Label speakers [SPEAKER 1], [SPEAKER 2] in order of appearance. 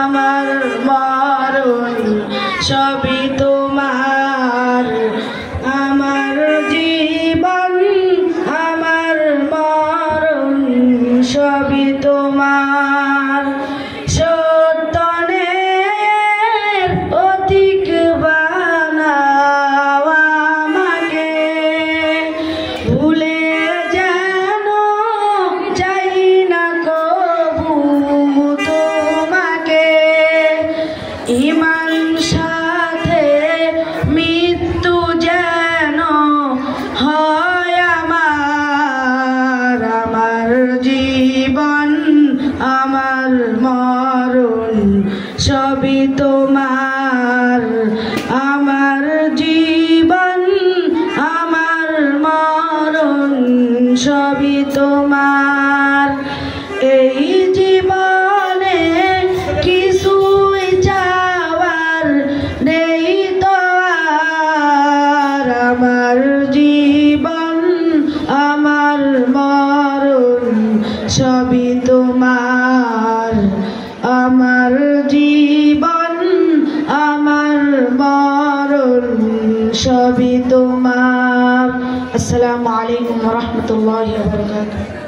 [SPEAKER 1] আমার মরণ সবই তোমার। আমার জীবন আমার মরণ সবই তোমার। সত্যনের অধিক বানাও আমাকে, ভুলে যেন যাই না কবু তোমাকে। ঈমান সাথে মৃত্যু যেন হয় আমার। আমার জীবন আমার মরণ সবই তোমার। আমার জীবন আমার মরণ সবই তোমার। এই জীবনে কিছুই চাওয়ার নেই তো আর। আমার জীবন আমার মরণ সবই তোমার। আমার জীবন আমার মরণ সবই তোমার। আসসালামু আলাইকুম ওয়া রাহমাতুল্লাহি ওয়া বারাকাতুহু।